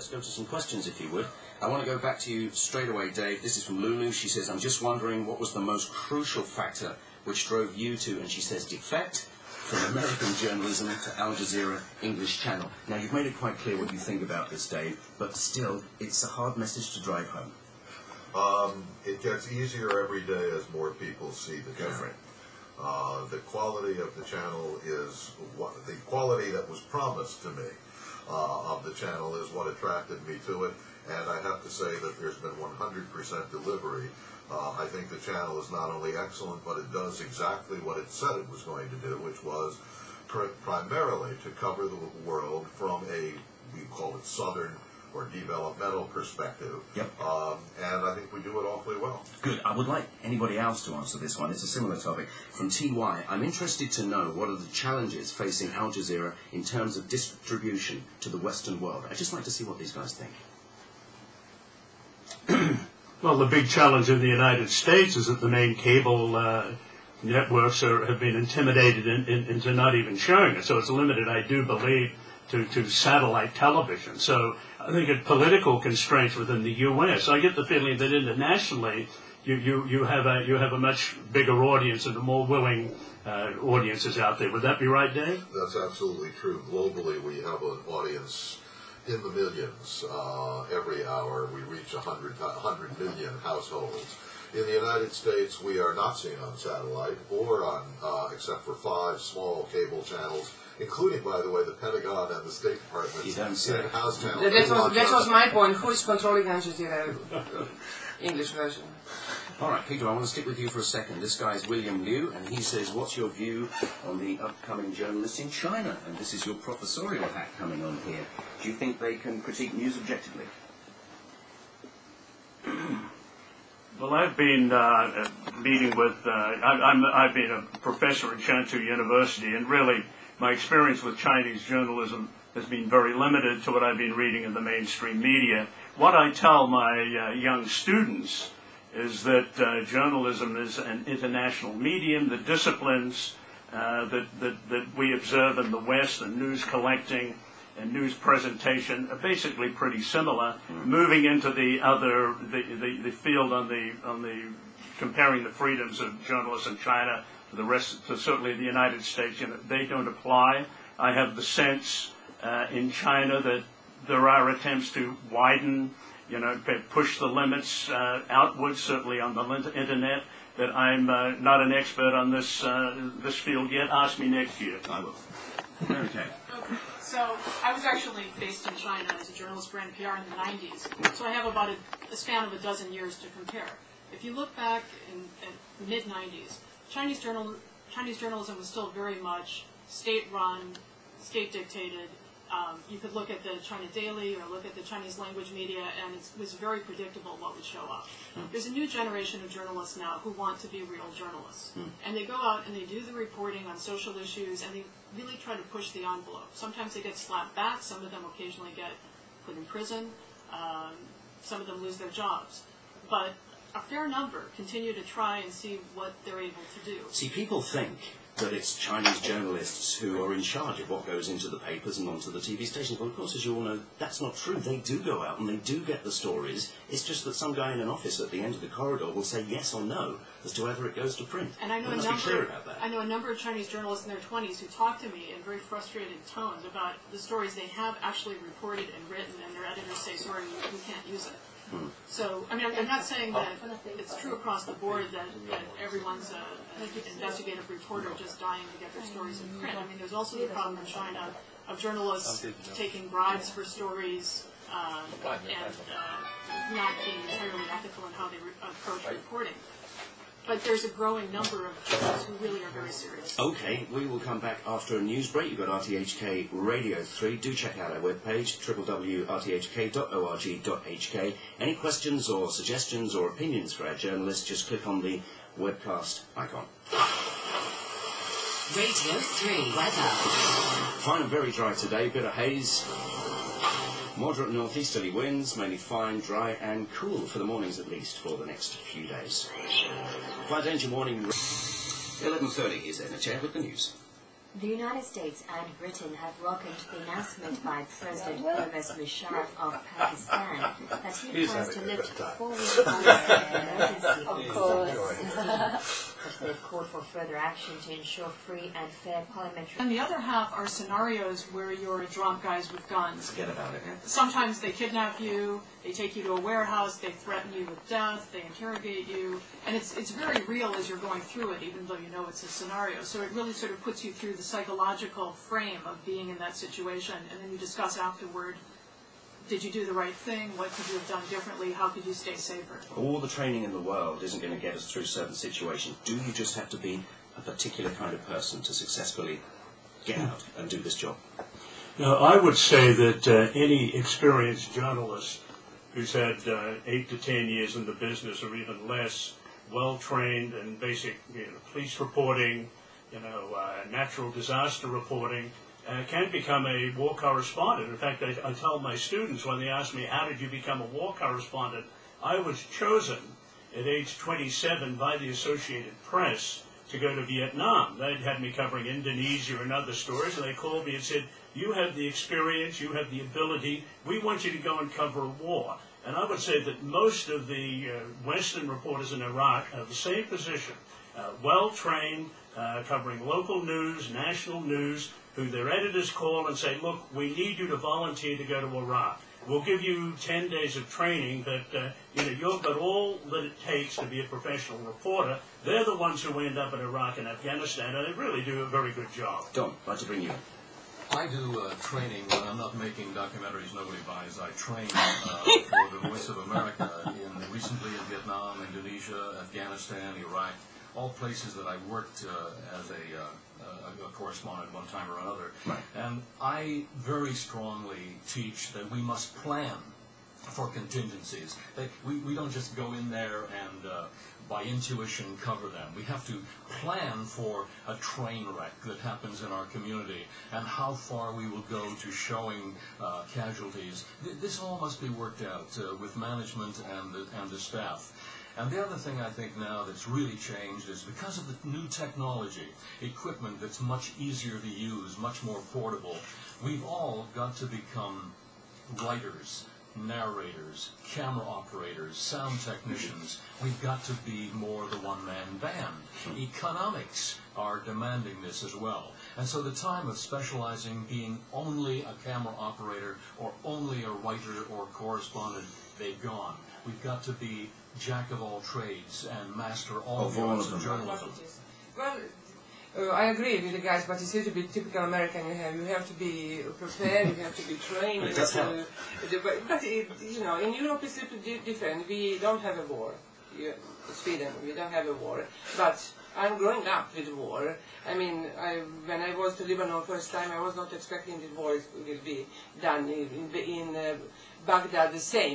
let's go to some questions, if you would. I want to go back to you straight away, Dave. This is from Lulu. She says, I'm just wondering what was the most crucial factor which drove you to, and she says, defect from American journalism to Al Jazeera English Channel. Now, you've made it quite clear what you think about this, Dave, but still, it's a hard message to drive home. It gets easier every day as more people see the channel. Go for it. The quality of the channel is the quality that was promised to me of the channel is what attracted me to it, and I have to say that there's been 100% delivery. I think the channel is not only excellent, but it does exactly what it said it was going to do, which was primarily to cover the world from we call it southern or developmental perspective. Yep. And I think we do it awfully well. Good. I would like anybody else to answer this one. It's a similar topic. From TY, I'm interested to know what are the challenges facing Al Jazeera in terms of distribution to the Western world. I'd just like to see what these guys think. Well, the big challenge in the United States is that the main cable networks have been intimidated into not even showing it. So it's limited, I do believe, to satellite television. So I think it's political constraints within the U.S. I get the feeling that internationally you have a much bigger audience and a more willing audiences out there. Would that be right, Dave? That's absolutely true. Globally, we have an audience in the millions. Every hour we reach 100 million households. In the United States, we are not seen on satellite or on, except for 5 small cable channels, including, by the way, the Pentagon and the State Department's in-house channel. That was my point. Who is controlling Al Jazeera English version? All right, Peter, I want to stick with you for a second. This guy's William Liu, and he says, what's your view on the upcoming journalists in China? And this is your professorial hat coming on here. Do you think they can critique news objectively? Well, I've been meeting with, I've been a professor at Shantou University, and really my experience with Chinese journalism has been very limited to what I've been reading in the mainstream media. What I tell my young students is that journalism is an international medium. The disciplines that we observe in the West, and news collecting and news presentation, are basically pretty similar. Moving into the field on the comparing the freedoms of journalists in China to the rest, to certainly the United States, they don't apply. I have the sense in China that there are attempts to widen, push the limits outwards, certainly on the internet. That I'm not an expert on this field yet. Ask me next year. I will. Okay. So I was actually based in China as a journalist for NPR in the 90s. So I have about a span of a dozen years to compare. If you look back in the mid-90s, Chinese journalism was still very much state-run, state-dictated. You could look at the China Daily or look at the Chinese language media, and it was very predictable what would show up. There's a new generation of journalists now who want to be real journalists. And they go out and they do the reporting on social issues, and they really try to push the envelope. Sometimes they get slapped back. Some of them occasionally get put in prison. Some of them lose their jobs. But a fair number continue to try and see what they're able to do. See, people think that it's Chinese journalists who are in charge of what goes into the papers and onto the TV stations. Well, of course, as you all know, that's not true. They do go out and they do get the stories. It's just that some guy in an office at the end of the corridor will say yes or no as to whether it goes to print. And I know I know a number of Chinese journalists in their 20s who talk to me in very frustrated tones about the stories they have actually reported and written, and their editors say, sorry, we can't use it. So, I mean, I'm not saying that it's true across the board that everyone's an investigative reporter just dying to get their stories in print. I mean, there's also the problem in China of journalists taking bribes for stories and not being entirely ethical in how they approach reporting. But there's a growing number of journalists who really are very serious. Okay, we will come back after a news break. You've got RTHK Radio 3. Do check out our webpage, www.rthk.org.hk. Any questions or suggestions or opinions for our journalists, just click on the webcast icon. Radio 3 weather. Fine and very dry today, bit of haze. Moderate northeasterly winds, mainly fine, dry and cool for the mornings at least for the next few days. Flight Danger Morning. 11:30, here's Edna Chair with the news. The United States and Britain have welcomed the announcement by President Wishart of Pakistan that he plans to lift 4-week emergency but they've called for further action to ensure free and fair parliamentary. And the other half are scenarios where you're drunk guys with guns. Forget about it. Sometimes they kidnap you, they take you to a warehouse, they threaten you with death, they interrogate you, and it's very real as you're going through it, even though you know it's a scenario. So it really sort of puts you through the psychological frame of being in that situation, and then you discuss afterward, did you do the right thing? What could you have done differently? How could you stay safer? All the training in the world isn't going to get us through certain situations. Do you just have to be a particular kind of person to successfully get out and do this job? Now, I would say that any experienced journalist who's had 8 to 10 years in the business or even less, well-trained in basic police reporting, natural disaster reporting, can become a war correspondent. In fact, I tell my students when they ask me, how did you become a war correspondent? I was chosen at age 27 by the Associated Press to go to Vietnam. They'd had me covering Indonesia and other stories, and they called me and said, you have the experience, you have the ability, we want you to go and cover a war. And I would say that most of the Western reporters in Iraq are the same position, well-trained, covering local news, national news, who their editors call and say, look, we need you to volunteer to go to Iraq. We'll give you 10 days of training, but you've got all that it takes to be a professional reporter. They're the ones who end up in Iraq and Afghanistan, and they really do a very good job. Don, I'd like to bring you in. I do training when I'm not making documentaries nobody buys. I train for the Voice of America recently in Vietnam, Indonesia, Afghanistan, Iraq, all places that I worked as a correspondent one time or another. Right. And I very strongly teach that we must plan for contingencies. That we don't just go in there and by intuition cover them. We have to plan for a train wreck that happens in our community and how far we will go to showing casualties. This all must be worked out with management and the staff. And the other thing I think now that's really changed is because of the new technology, equipment that's much easier to use, much more portable, we've all got to become writers, narrators, camera operators, sound technicians. We've got to be more the one-man band. Economics are demanding this as well. And so the time of specializing, being only a camera operator or only a writer or correspondent, they've gone. We've got to be jack of all trades and master all the arts of journalism. Well, I agree with the guys, but it's a little bit typical American. You have to be prepared, you have to be trained. It does help. But in Europe it's a little different. We don't have a war. Sweden, we don't have a war. But I'm growing up with war. I mean, when I was to Lebanon first time, I was not expecting the war will be done in Baghdad the same.